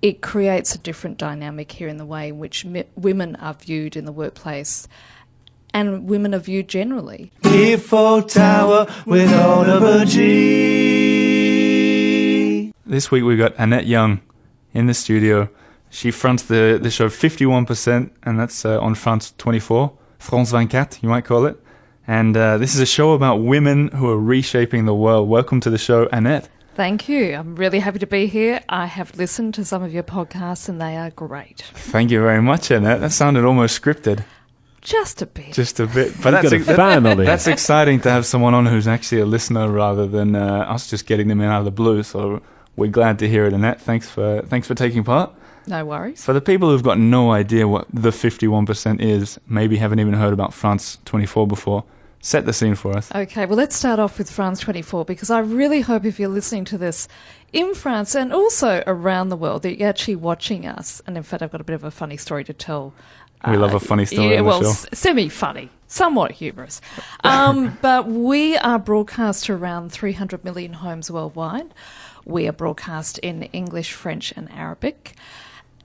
it creates a different dynamic here in the way in which women are viewed in the workplace and women are viewed generally. Eiffel Tower with Oliver G. This week we got Annette Young in the studio. She fronts the show 51%, and that's on France 24, France 24, you might call it. And this is a show about women who are reshaping the world. Welcome to the show, Annette. Thank you. I'm really happy to be here. I have listened to some of your podcasts and they are great. Thank you very much, Annette. That sounded almost scripted. Just a bit. Just a bit. But that's exciting to have someone on who's actually a listener rather than us just getting them in out of the blue. So we're glad to hear it, Annette. Thanks for taking part. No worries. For the people who've got no idea what the 51% is, maybe haven't even heard about France 24 before, set the scene for us. Okay, well, let's start off with France 24 because I really hope if you're listening to this in France and also around the world that you're actually watching us. And in fact, I've got a bit of a funny story to tell. We love a funny story on the show. Semi-funny, somewhat humorous. But we are broadcast to around 300 million homes worldwide. We are broadcast in English, French and Arabic.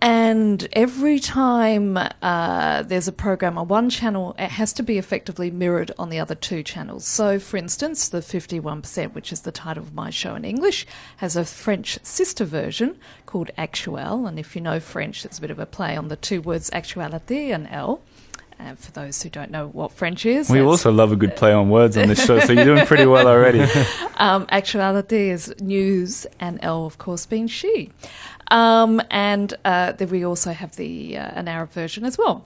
And every time there's a program on one channel, it has to be effectively mirrored on the other two channels. So, for instance, the 51%, which is the title of my show in English, has a French sister version called Actuelle. And if you know French, it's a bit of a play on the two words actualité and elle. And for those who don't know what French is... We also love a good play on words on this show, so you're doing pretty well already. Actualité is news, and elle, of course, being she. And then we also have an Arab version as well.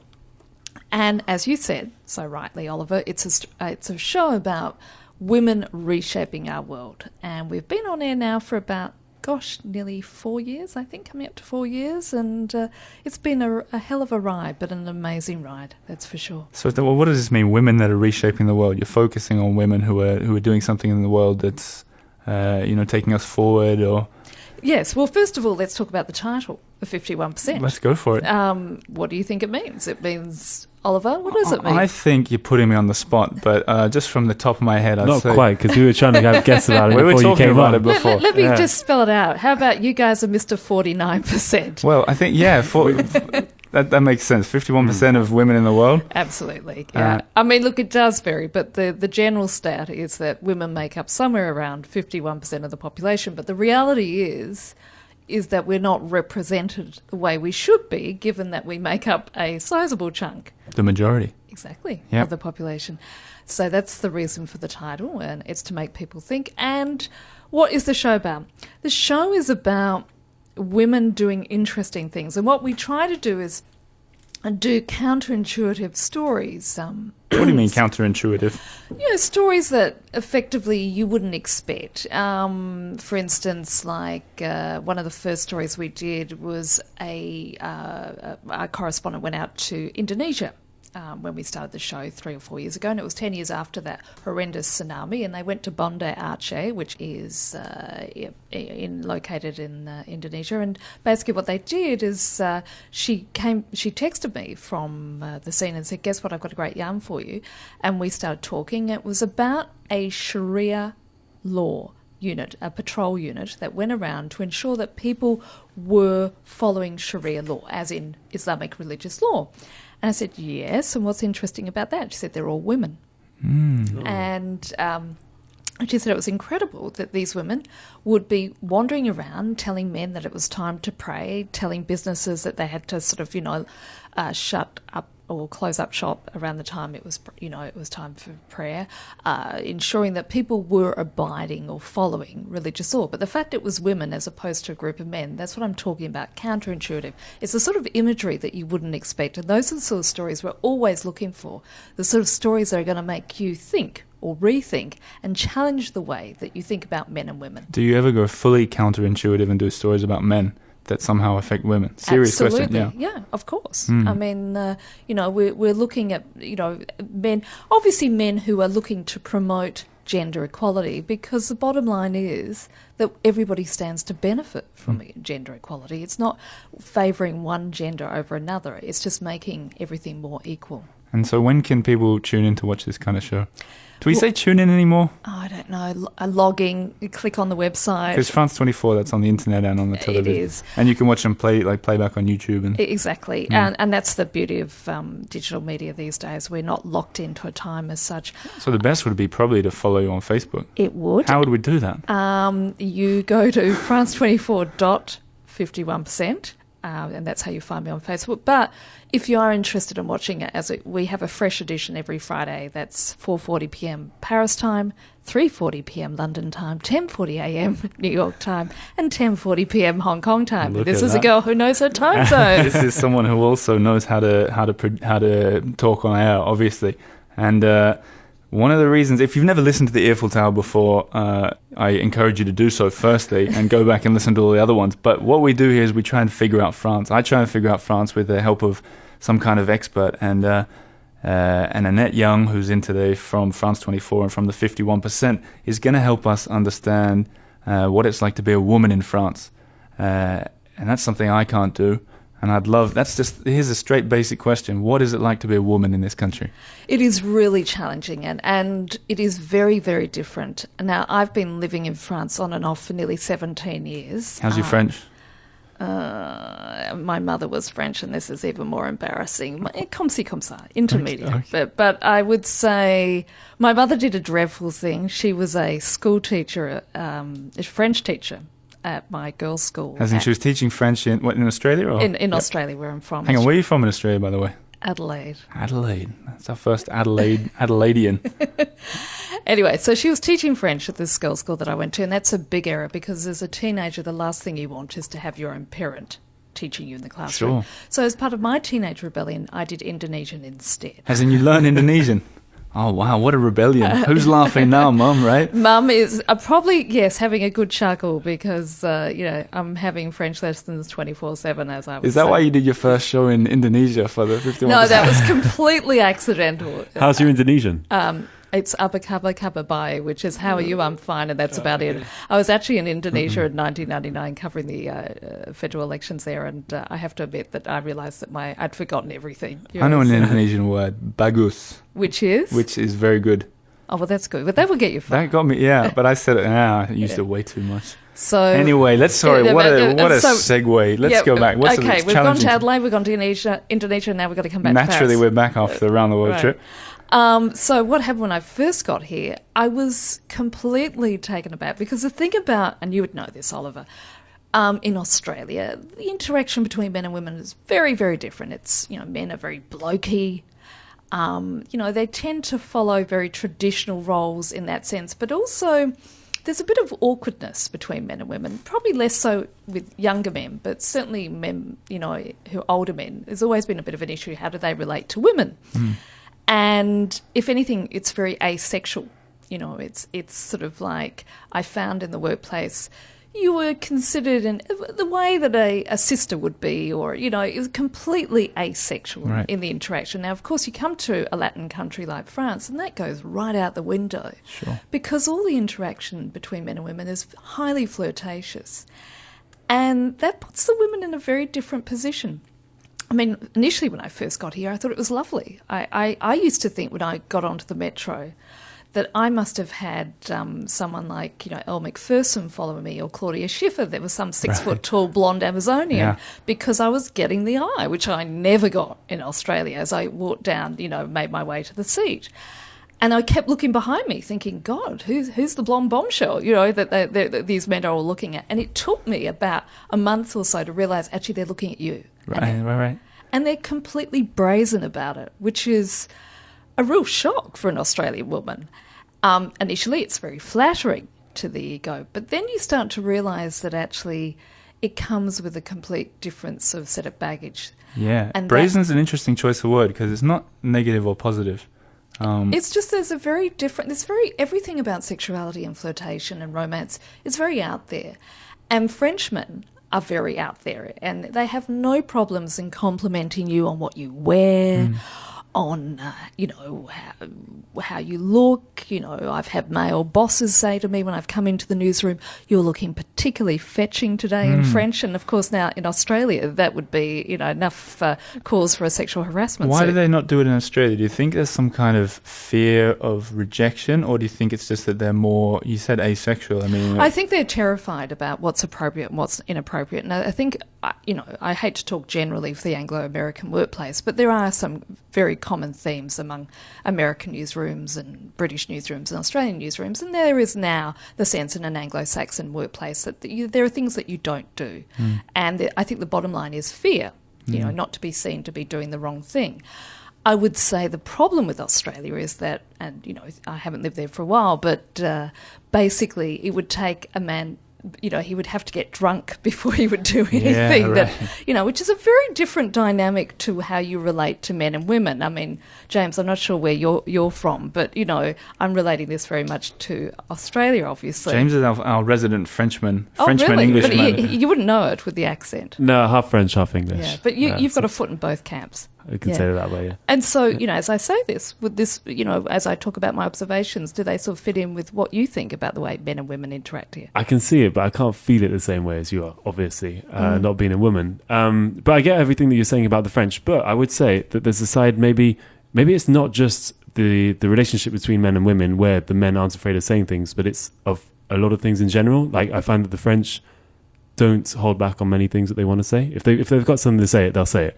And as you said so rightly, Oliver, it's a show about women reshaping our world. And we've been on air now for about, nearly 4 years, I think, coming up to 4 years. And it's been a hell of a ride, but an amazing ride, that's for sure. So what does this mean, women that are reshaping the world? You're focusing on women who are doing something in the world that's, taking us forward or... Yes, well, first of all, let's talk about the title, the 51%. Let's go for it. What do you think it means? It means, Oliver, what does it mean? I think you're putting me on the spot, but just from the top of my head, I'd say... Not quite, because we were trying to have guess about it before you came on. It before. Let me just spell it out. How about you guys are Mr. 49%? Well, I think, that makes sense. 51% of women in the world? Absolutely, yeah. I mean, look, it does vary, but the general stat is that women make up somewhere around 51% of the population, but the reality is that we're not represented the way we should be, given that we make up a sizable chunk. The majority. Exactly, of the population. So that's the reason for the title, and it's to make people think. And what is the show about? The show is about women doing interesting things. And what we try to do is do counterintuitive stories. What do you mean counterintuitive? Stories that effectively you wouldn't expect. For instance, like one of the first stories we did was our correspondent went out to Indonesia when we started the show 3 or 4 years ago, and it was 10 years after that horrendous tsunami, and they went to Banda Aceh, which is located in Indonesia, and basically what they did is she texted me from the scene and said, guess what, I've got a great yarn for you, and we started talking. It was about a Sharia law unit, a patrol unit that went around to ensure that people were following Sharia law, as in Islamic religious law. And I said, yes, and what's interesting about that? She said, they're all women. And she said it was incredible that these women would be wandering around telling men that it was time to pray, telling businesses that they had to sort of, shut up or close up shop around the time it was time for prayer, ensuring that people were abiding or following religious law. But the fact it was women as opposed to a group of men, that's what I'm talking about, counterintuitive. It's the sort of imagery that you wouldn't expect. And those are the sort of stories we're always looking for, the sort of stories that are going to make you think or rethink and challenge the way that you think about men and women. Do you ever go fully counterintuitive and do stories about men that somehow affect women? Serious Absolutely. question. Yeah, of course. I mean, we're looking at, men, obviously men who are looking to promote gender equality, because the bottom line is that everybody stands to benefit from gender equality. It's not favouring one gender over another. It's just making everything more equal. And so when can people tune in to watch this kind of show? Do we say tune in anymore? Oh, I don't know. Logging, you click on the website. Because France 24, that's on the internet and on the television. It is. And you can watch them playback on YouTube. And Exactly. And that's the beauty of digital media these days. We're not locked into a time as such. So the best would be probably to follow you on Facebook. It would. How would we do that? You go to France24.51%. And that's how you find me on Facebook. But if you are interested in watching it, we have a fresh edition every Friday. That's 4:40 p.m. Paris time, 3:40 p.m. London time, 10:40 a.m. New York time, and 10:40 p.m. Hong Kong time. Look This at is that. a girl who knows her time zone. This is someone who also knows how to talk on air, obviously. And one of the reasons, if you've never listened to the Eiffel Tower before, I encourage you to do so firstly and go back and listen to all the other ones. But what we do here is we try and figure out France. I try and figure out France with the help of some kind of expert. And Annette Young, who's in today from France 24 and from the 51%, is going to help us understand what it's like to be a woman in France. And that's something I can't do. And here's a straight basic question. What is it like to be a woman in this country? It is really challenging and it is very, very different. Now, I've been living in France on and off for nearly 17 years. How's your French? My mother was French, and this is even more embarrassing. Comme ci, comme ça, intermediate. Okay. But I would say my mother did a dreadful thing. She was a school teacher, a French teacher at my girls' school. As in she was teaching French in Australia? Or? In Australia, where I'm from. Hang on, where are you from in Australia, by the way? Adelaide. Adelaide. That's our first Adelaidean. Anyway, so she was teaching French at this girls' school that I went to, and that's a big error because as a teenager, the last thing you want is to have your own parent teaching you in the classroom. Sure. So as part of my teenage rebellion, I did Indonesian instead. As in you learn Indonesian? Oh, wow, what a rebellion. Who's laughing now, Mum, right? Mum is probably, yes, having a good chuckle because, I'm having French lessons 24/7 as I was Is that saying. why you did your first show in Indonesia for the 51%? No, that was completely accidental. How's your Indonesian? It's abakaba kababai, which is how are you? I'm fine, and that's about it. I was actually in Indonesia in 1999 covering the federal elections there, and I have to admit that I realised that I'd forgotten everything. I know an Indonesian word, bagus, Which is? which is very good. Oh, well, that's good. But that will get you far. That got me, yeah, but I said it, I used it way too much. So Anyway, what a segue. Let's go back. Okay, we've gone to Adelaide, we've gone to Indonesia, now we've got to come back to Naturally, Paris. we're back after the round the world Right. trip. So what happened when I first got here, I was completely taken aback because the thing about, and you would know this, Oliver, in Australia, the interaction between men and women is very, very different. It's, men are very blokey. They tend to follow very traditional roles in that sense, but also there's a bit of awkwardness between men and women, probably less so with younger men, but certainly men, who are older men. There's always been a bit of an issue. How do they relate to women? And if anything, it's very asexual. It's sort of like I found in the workplace, you were considered in the way that a sister would be, or, it was completely asexual Right. in the interaction. Now, of course, you come to a Latin country like France, and that goes right out the window. Sure. Because all the interaction between men and women is highly flirtatious. And that puts the women in a very different position. I mean, initially when I first got here, I thought it was lovely. I used to think when I got onto the metro that I must have had someone like, Elle Macpherson follow me, or Claudia Schiffer. There was some 6-foot-tall blonde Amazonian, because I was getting the eye, which I never got in Australia as I walked down, made my way to the seat. And I kept looking behind me thinking, God, who's the blonde bombshell, that these men are all looking at. And it took me about a month or so to realise, actually, they're looking at you. Right. And they're completely brazen about it, which is a real shock for an Australian woman. Initially, it's very flattering to the ego, but then you start to realise that actually it comes with a complete difference of set of baggage. Yeah, and brazen's an interesting choice of word because it's not negative or positive. It's just everything about sexuality and flirtation and romance is very out there. And Frenchmen are very out there, and they have no problems in complimenting you on what you wear, on, how you look. I've had male bosses say to me when I've come into the newsroom, "You're looking particularly fetching today," in French. And of course now in Australia that would be, enough cause for a sexual harassment Why suit. do they not do it in Australia? Do you think there's some kind of fear of rejection, or do you think it's just that they're more, you said asexual, I think they're terrified about what's appropriate and what's inappropriate. And I think, I hate to talk generally for the Anglo-American workplace, but there are some very common themes among American newsrooms and British newsrooms and Australian newsrooms. And there is now the sense in an Anglo-Saxon workplace that there are things that you don't do. And I think the bottom line is fear, not to be seen to be doing the wrong thing. I would say the problem with Australia is that, and I haven't lived there for a while, but basically it would take a man, he would have to get drunk before he would do anything. Right. That, which is a very different dynamic to how you relate to men and women. I mean, James, I'm not sure where you're from, but I'm relating this very much to Australia, obviously. James is our resident Frenchman, really? Englishman. But you wouldn't know it with the accent. No, half French, half English. Yeah, but you've got a foot in both camps. I can say it that way, yeah. And so, as I say this, would this, as I talk about my observations, do they sort of fit in with what you think about the way men and women interact here? I can see it, but I can't feel it the same way as you are, obviously, not being a woman. But I get everything that you're saying about the French, but I would say that there's a side, maybe it's not just the relationship between men and women where the men aren't afraid of saying things, but it's of a lot of things in general. Like, I find that the French don't hold back on many things that they want to say. If they've got something to say, they'll say it.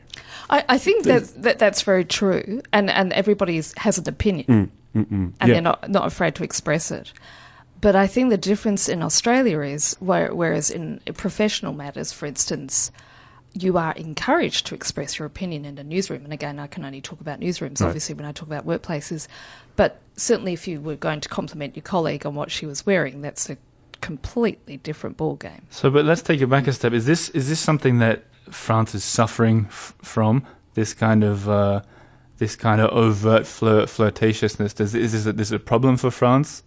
I think that's very true, and everybody has an opinion, and they're not afraid to express it. But I think the difference in Australia is, whereas in professional matters, for instance, you are encouraged to express your opinion in a newsroom. And again, I can only talk about newsrooms, right, obviously, when I talk about workplaces. But certainly if you were going to compliment your colleague on what she was wearing, that's a completely different ballgame. So, but let's take it back a step. Is this something that France is suffering from? This kind of overt flirtatiousness. Is this a problem for France?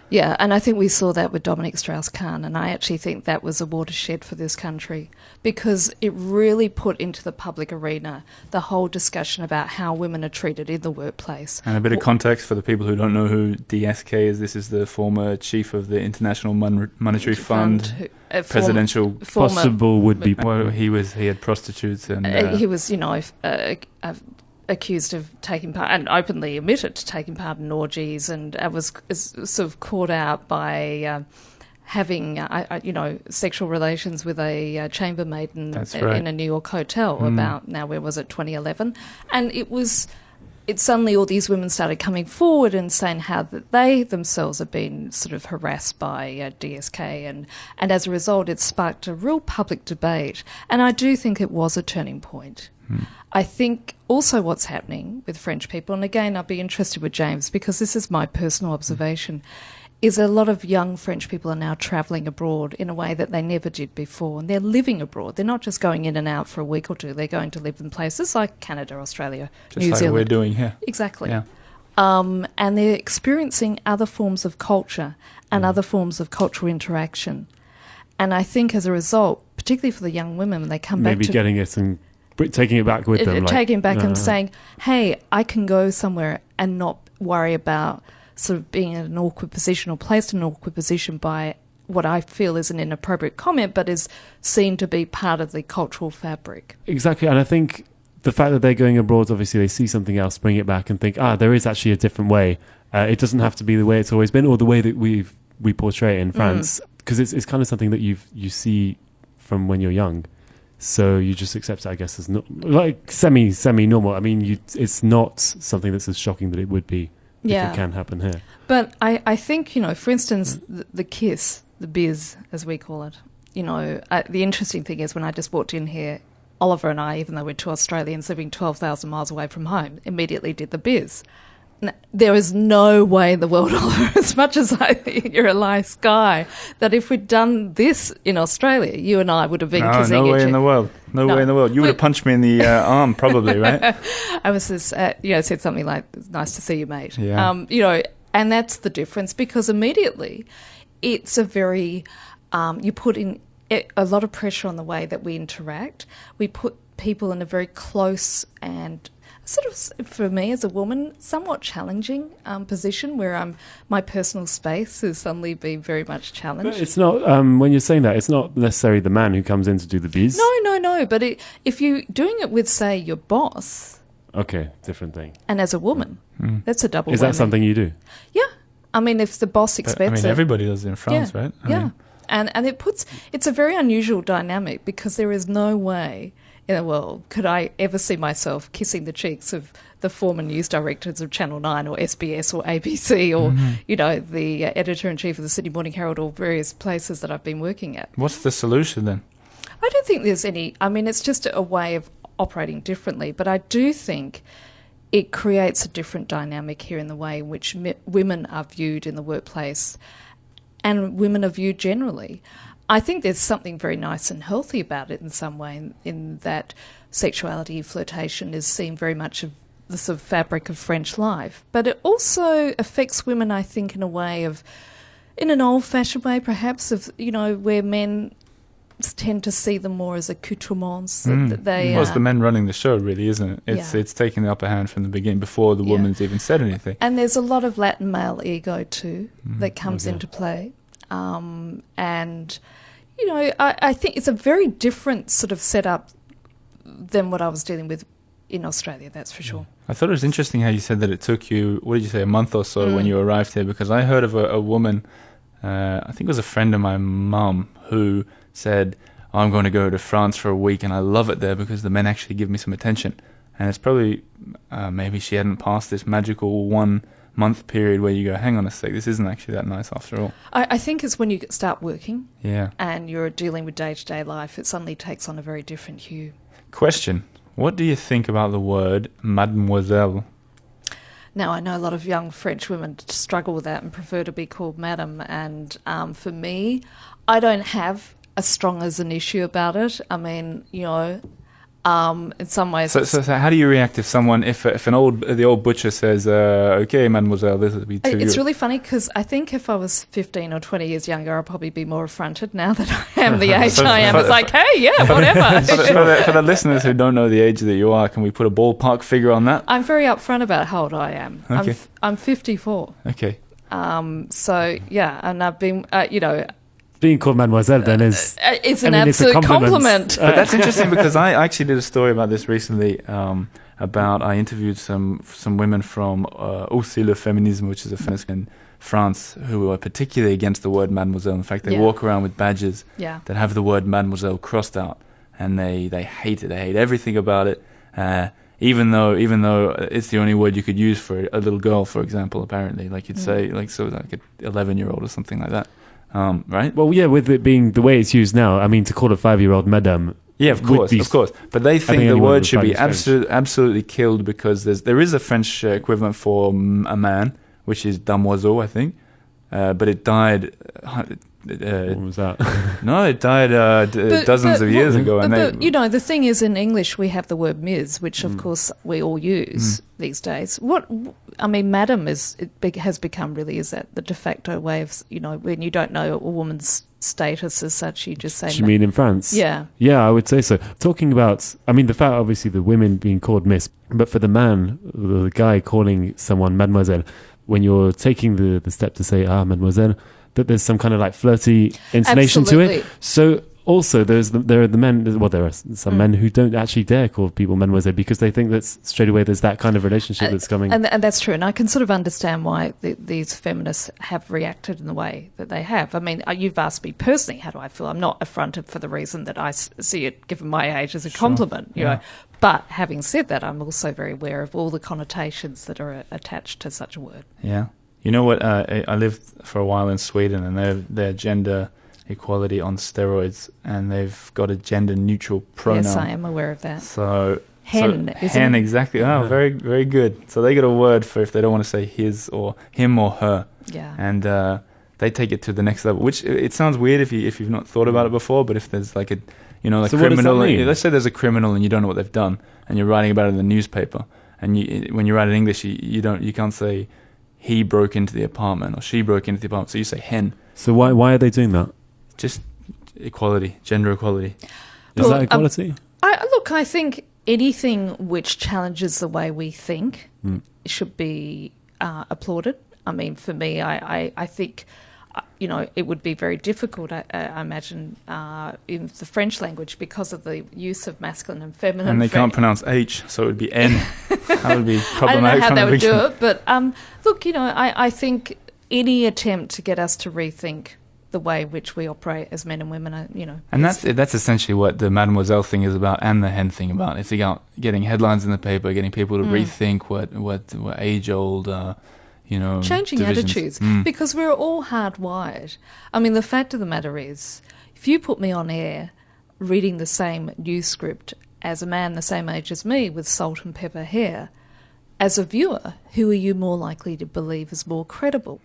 Yeah, and I think we saw that with Dominique Strauss-Kahn, and I actually think that was a watershed for this country because it really put into the public arena the whole discussion about how women are treated in the workplace. And a bit of context for the people who don't know who DSK is. This is the former chief of the International Monetary Fund, presidential possible would-be. Well, he had prostitutes and he was, accused of taking part and openly admitted to taking part in orgies, and was sort of caught out by having sexual relations with a chambermaid in a New York hotel about, now where was it, 2011, and it suddenly all these women started coming forward and saying how that they themselves have been sort of harassed by DSK, and as a result it sparked a real public debate, and I do think it was a turning point. I think also what's happening with French people, and again I'll be interested with James because this is my personal observation, is a lot of young French people are now travelling abroad in a way that they never did before, and they're living abroad. They're not just going in and out for a week or two, they're going to live in places like Canada, Australia, New Zealand. Just like we're doing here. Exactly. Yeah. And they're experiencing other forms of culture and other forms of cultural interaction. And I think as a result, particularly for the young women, when they come back to... Maybe getting it and taking it back with them. Taking it back and saying, hey, I can go somewhere and not worry about sort of being in an awkward position or placed in an awkward position by what I feel is an inappropriate comment, but is seen to be part of the cultural fabric. Exactly. And I think the fact that they're going abroad, obviously they see something else, bring it back and think, there is actually a different way. It doesn't have to be the way it's always been or the way that we portray it in France, because it's kind of something that you see from when you're young. So you just accept it, I guess, as like semi-normal. I mean, it's not something that's as shocking that it would be if it can happen here. But I think, for instance, the kiss, the biz, as we call it, the interesting thing is when I just walked in here, Oliver and I, even though we're two Australians living 12,000 miles away from home, immediately did the biz. There is no way in the world, Oliver, as much as I think you're a nice guy, that if we'd done this in Australia, you and I would have been kissing each other. No way in the world. No way in the world. You would have punched me in the arm, probably, right? I was just, said something like, nice to see you, mate. Yeah. And that's the difference, because immediately it's a very, you put in a lot of pressure on the way that we interact. We put people in a very close and sort of, for me as a woman, somewhat challenging position where my personal space has suddenly been very much challenged. But it's not, when you're saying that, it's not necessarily the man who comes in to do the biz. No. But if you're doing it with, say, your boss... Okay, different thing. And as a woman, that's a double Is whammy. that something you do? Yeah. I mean, if the boss expects it... everybody does it in France, right? I mean, and it's a very unusual dynamic because there is no way in the world could I ever see myself kissing the cheeks of the former news directors of Channel 9 or SBS or ABC or, the editor-in-chief of the Sydney Morning Herald or various places that I've been working at. what's the solution then? I don't think there's any... I mean, it's just a way of operating differently, but I do think it creates a different dynamic here in the way in which women are viewed in the workplace and women are viewed generally. I think there's something very nice and healthy about it in some way, in that sexuality, flirtation is seen very much of the sort of fabric of French life. But it also affects women, I think, in an old-fashioned way, perhaps, of, where men tend to see them more as accoutrements. That they, well, it's the men running the show, really, isn't it? It's taking the upper hand from the beginning before the woman's even said anything. And there's a lot of Latin male ego too that comes into play. And, I think it's a very different sort of setup than what I was dealing with in Australia, that's for sure. I thought it was interesting how you said that it took you, what did you say, a month or so when you arrived here, because I heard of a woman, I think it was a friend of my mum, who said, I'm going to go to France for a week and I love it there because the men actually give me some attention. And it's probably, maybe she hadn't passed this magical 1 month period where you go, hang on a sec, this isn't actually that nice after all. I think it's when you start working Yeah. and you're dealing with day-to-day life, it suddenly takes on a very different hue. Question, what do you think about the word mademoiselle? Now, I know a lot of young French women struggle with that and prefer to be called madam. And for me, I don't have as strong as an issue about it. I mean, in some ways... So how do you react if the old butcher says, okay, mademoiselle, this will be too... It's really funny because I think if I was 15 or 20 years younger, I'd probably be more affronted. Now that I am the age I am, it's like, hey, yeah, whatever. For the listeners who don't know the age that you are, can we put a ballpark figure on that? I'm very upfront about how old I am. Okay. I'm 54. Okay. So, yeah, and I've been, Being called Mademoiselle then is... it's an absolute compliment. But that's interesting because I actually did a story about this recently. I interviewed some women from Aussi le Féminisme, which is a feminist in France, who are particularly against the word mademoiselle. In fact, they walk around with badges that have the word mademoiselle crossed out, and they hate it. They hate everything about it. Even though it's the only word you could use for a little girl, for example, apparently, like you'd say, like an 11-year-old or something like that. Right? Well, yeah, with it being the way it's used now, I mean, to call a 5-year-old madame... Yeah, of course. But they think the word should be absolutely killed because there is a French equivalent for a man, which is damoiseau, I think. But it died... what was that? No, it died dozens of years ago. But the thing is, in English, we have the word Ms, which, of course, we all use these days. Madam has become really, is that the de facto way of, when you don't know a woman's status as such, you just say... You mean in France? Yeah. Yeah, I would say so. Talking about, the fact, obviously, the women being called Miss, but for the man, the guy calling someone Mademoiselle, when you're taking the step to say, Mademoiselle, that there's some kind of like flirty intonation to it. So also there are the men, well, there are some men who don't actually dare call people mademoiselle because they think that straight away there's that kind of relationship that's coming. And that's true. And I can sort of understand why these feminists have reacted in the way that they have. I mean, you've asked me personally, how do I feel? I'm not affronted for the reason that I see it, given my age, as a compliment, you know. But having said that, I'm also very aware of all the connotations that are attached to such a word. Yeah. You know what? I lived for a while in Sweden, and they're gender equality on steroids, and they've got a gender-neutral pronoun. Yes, I am aware of that. So hen, hen, exactly. Oh, very, very good. So they got a word for if they don't want to say his or him or her. Yeah. And they take it to the next level. Which it sounds weird if you've not thought about it before, but if there's like a so criminal. Let's say there's a criminal and you don't know what they've done, and you're writing about it in the newspaper, and when you write in English, you can't say he broke into the apartment or she broke into the apartment, so you say hen. So why are they doing that? Just equality, gender equality. Is that equality? I think anything which challenges the way we think should be applauded. I mean, for me, I think, it would be very difficult, I imagine, in the French language because of the use of masculine and feminine. And they can't pronounce H, so it would be N. That would be problematic. I don't know how they would do beginning. it, but look, I think any attempt to get us to rethink the way in which we operate as men and women, And that's essentially what the Mademoiselle thing is about, and the hen thing about. It's about getting headlines in the paper, getting people to rethink what age-old, changing divisions. attitudes, because we're all hardwired. I mean, the fact of the matter is, if you put me on air reading the same news script as a man the same age as me with salt and pepper hair, as a viewer, who are you more likely to believe is more credible?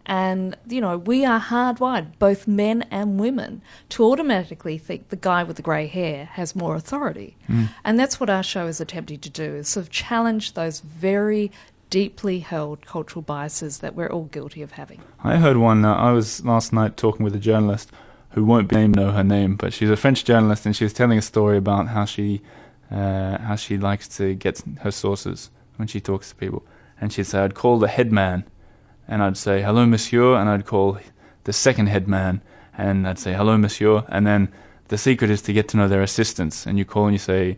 And, we are hardwired, both men and women, to automatically think the guy with the grey hair has more authority. And that's what our show is attempting to do, is sort of challenge those very deeply held cultural biases that we're all guilty of having. I heard one, I was last night talking with a journalist who won't be named, know her name, but she's a French journalist, and she was telling a story about how she likes to get her sources when she talks to people. And she'd say, I'd call the head man, and I'd say, hello, monsieur, and I'd call the second head man, and I'd say, hello, monsieur, and then the secret is to get to know their assistants, and you call and you say,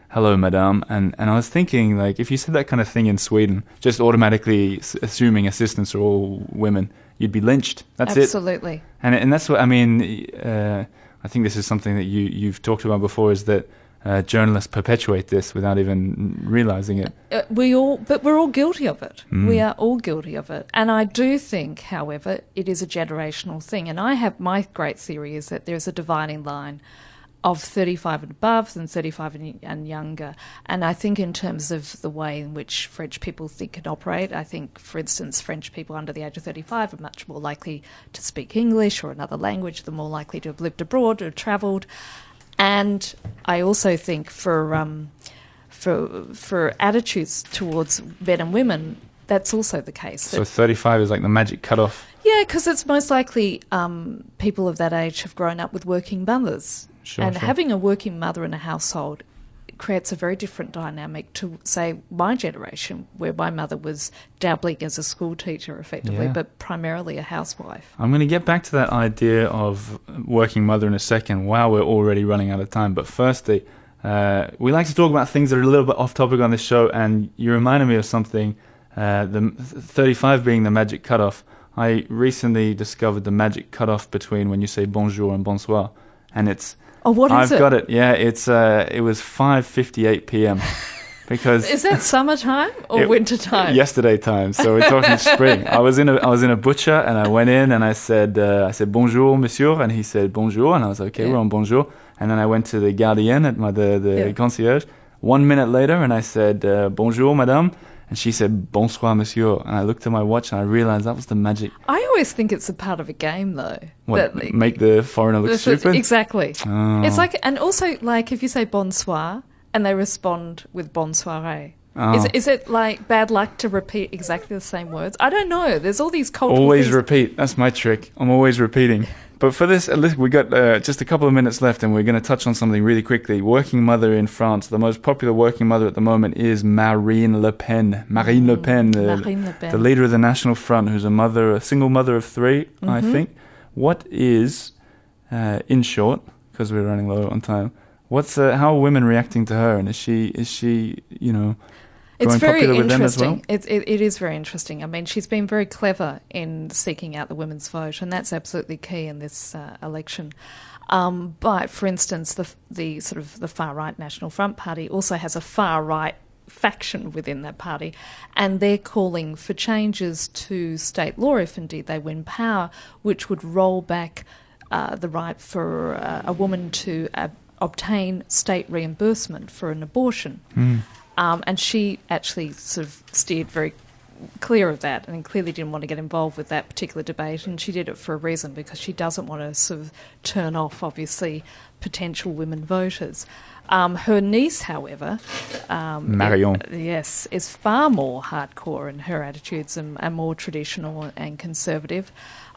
hello, madame, and I was thinking, like, if you said that kind of thing in Sweden, just automatically assuming assistants are all women, you'd be lynched. That's Absolutely. it. And that's what, I mean, I think this is something that you've talked about before, is that journalists perpetuate this without even realizing it. But we're all guilty of it. We are all guilty of it. And I do think, however, it is a generational thing. And my great theory is that there's a dividing line of 35 and above and 35 and younger. And I think in terms of the way in which French people think and operate, I think, for instance, French people under the age of 35 are much more likely to speak English or another language. They're more likely to have lived abroad or travelled. And I also think for attitudes towards men and women, that's also the case. So 35 is like the magic cutoff. Yeah, because it's most likely people of that age have grown up with working mothers. Sure. Having a working mother in a household creates a very different dynamic to, say, my generation, where my mother was dabbling as a school teacher effectively, but primarily a housewife. I'm going to get back to that idea of working mother in a second. Wow, we're already running out of time. But firstly, we like to talk about things that are a little bit off topic on this show, and you reminded me of something, the 35 being the magic cutoff. I recently discovered the magic cutoff between when you say bonjour and bonsoir, and it's... Oh, what is it? I've got it. Yeah, it was 5:58 p.m. because is that summertime or winter time? Yesterday time. So we're talking spring. I was in a butcher, and I went in and I said bonjour, monsieur, and he said bonjour, and I was like, okay, we're on bonjour. And then I went to the gardien at the concierge. 1 minute later, and I said bonjour, madame. And she said, bonsoir, monsieur. And I looked at my watch and I realized that was the magic. I always think it's a part of a game, though. What, make the foreigner look stupid? Exactly. Oh. It's like, and also, like, if you say bonsoir and they respond with bonsoiré, is it like bad luck to repeat exactly the same words? I don't know. There's all these cultural Always things. repeat. That's my trick. I'm always repeating. But for this, we got just a couple of minutes left, and we're going to touch on something really quickly. Working mother in France. The most popular working mother at the moment is Marine Le Pen. Marine Le Pen, the leader of the National Front, who's a single mother of three, I think. What is, in short, because we're running low on time, how are women reacting to her, and is she It's very popular with them as interesting. well? It is very interesting. I mean, she's been very clever in seeking out the women's vote, and that's absolutely key in this election. But, for instance, the sort of the far-right National Front Party also has a far-right faction within that party, and they're calling for changes to state law, if indeed they win power, which would roll back the right for a woman to obtain state reimbursement for an abortion. And she actually sort of steered very clear of that and clearly didn't want to get involved with that particular debate, and she did it for a reason, because she doesn't want to sort of turn off, obviously, potential women voters. Her niece, however, Marion, is far more hardcore in her attitudes and more traditional and conservative.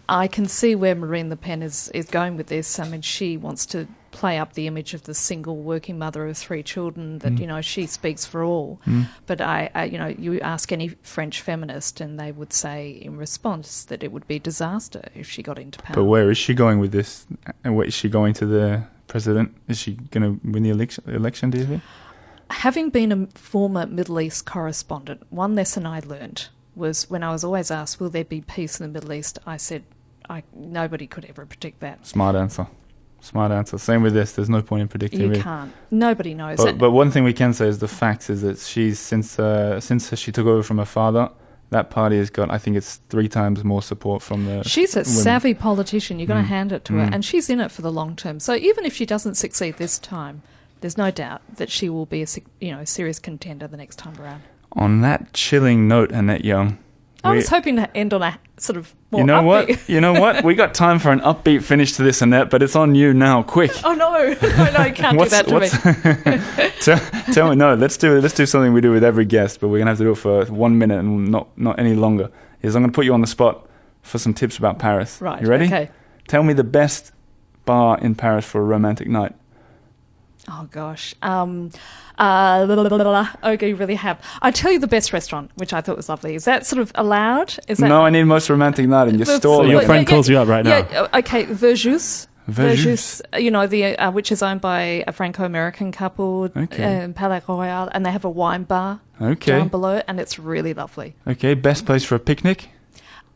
I can see where Marine Le Pen is going with this. I mean, she wants to play up the image of the single working mother of 3 children, that, you know, she speaks for all. But I, you know, you ask any French feminist and they would say in response that it would be disaster if she got into power. But where is she going with this? And what is she going to the president? Is she going to win the election, do you think? Having been a former Middle East correspondent, one lesson I learned was when I was always asked, will there be peace in the Middle East? I said, nobody could ever predict that. Smart answer. Same with this. There's no point in predicting. You really. can't. Nobody knows. But one thing we can say is the facts is that she's since she took over from her father, that party has got, I think it's 3 times more support from the She's a women. savvy politician. You've got to hand it to her. And she's in it for the long term. So even if she doesn't succeed this time, there's no doubt that she will be a serious contender the next time around. On that chilling note, Annette Young. I was hoping to end on a sort of more You know upbeat. You know what? We got time for an upbeat finish to this, Annette, but it's on you now. Quick. Oh no, you can't do that to me. Tell me, no. Let's do something we do with every guest, but we're gonna have to do it for 1 minute and not any longer. I'm gonna put you on the spot for some tips about Paris. Right. You ready? Okay. Tell me the best bar in Paris for a romantic night. Oh gosh. Okay, you really have. I tell you the best restaurant, which I thought was lovely. Is that sort of allowed? Is that? No, I need most romantic night, and you're So stalling. your friend calls you up right now. Yeah. Okay. Verjus. Verjus. You know, which is owned by a Franco-American couple, Okay. Palais Royal, and they have a wine bar Okay. down below, and it's really lovely. Okay. Best place for a picnic.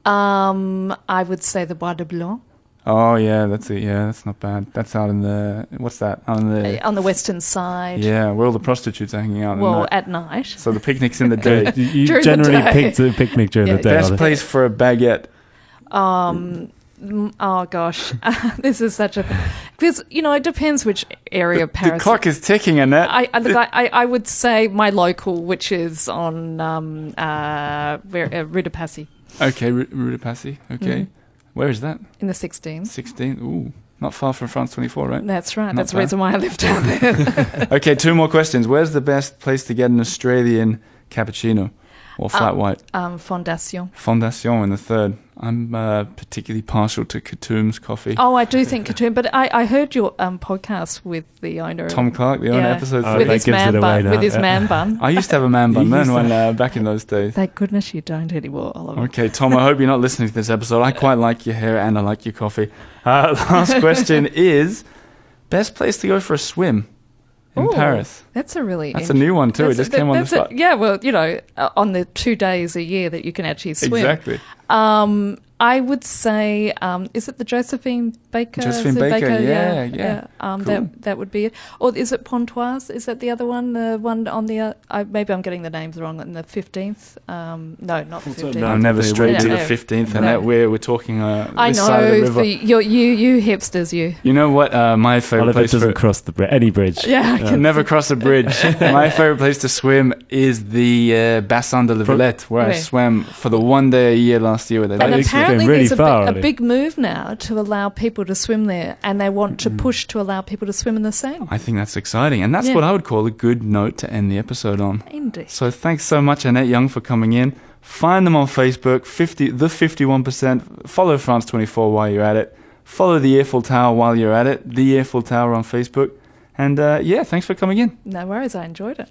I would say the Bois de Blanc. Oh yeah, that's it. Yeah, that's not bad. That's out in the what's that? Out in the On the western side. yeah, where all the prostitutes are hanging out. Well, at night. at night. So the picnic's in the day. You During the generally day. picked a picnic during Yeah. the day. Best Ollie. place for a baguette. Oh gosh, this is such a because it depends which area of Paris. The clock is ticking, Annette. I would say my local, which is on Rue de Passy Okay, Rue de Passy. Okay. Where is that? in the 16th. 16. Ooh, not far from France 24, right? That's right. Not That's the bad. reason why I lived down there. Okay, 2 more questions. Where's the best place to get an Australian cappuccino or flat white? Fondation. Fondation in the 3rd. I'm particularly partial to Katoom's coffee. Oh, I do think Katoon, but I heard your podcast with the owner. Tom Clark, the owner, Yeah. episode Oh, 3. with that his gives man it away bun. now, With his yeah. man bun. I used to have a man bun You man used when back in those days. Thank goodness you don't anymore, Oliver. Okay, Tom, I hope you're not listening to this episode. I quite like your hair and I like your coffee. Last question is, best place to go for a swim in Ooh, Paris? That's a really That's a new one too. It just came on the spot. Yeah, well, on the 2 days a year that you can actually swim. Exactly. I would say, is it the Josephine Baker? Josephine Is it Baker, yeah. Cool. That would be it. Or is it Pontoise? Is that the other one? The one on the maybe I'm getting the names wrong. On the 15th? No, not the 15th. I'm never straight to the Yeah. 15th, and No. we're talking I this side of the know, river. you hipsters, you. You know what? My favorite Oliver place doesn't for cross any bridge. Yeah, I can never cross a bridge. My favorite place to swim is the Bassin de la Villette, where I Where? swam for the 1 day a year last year. Where they And let it's us swim. apparently really there's far, a Ollie. big move now to allow people to swim there, and they want to push to allow people to swim in the Seine. I think that's exciting, and that's Yeah. what I would call a good note to end the episode on. Indeed. So thanks so much, Annette Young, for coming in. Find them on Facebook, the 51%. Follow France 24 while you're at it. Follow the Eiffel Tower while you're at it. The Eiffel Tower on Facebook. And thanks for coming in. No worries, I enjoyed it.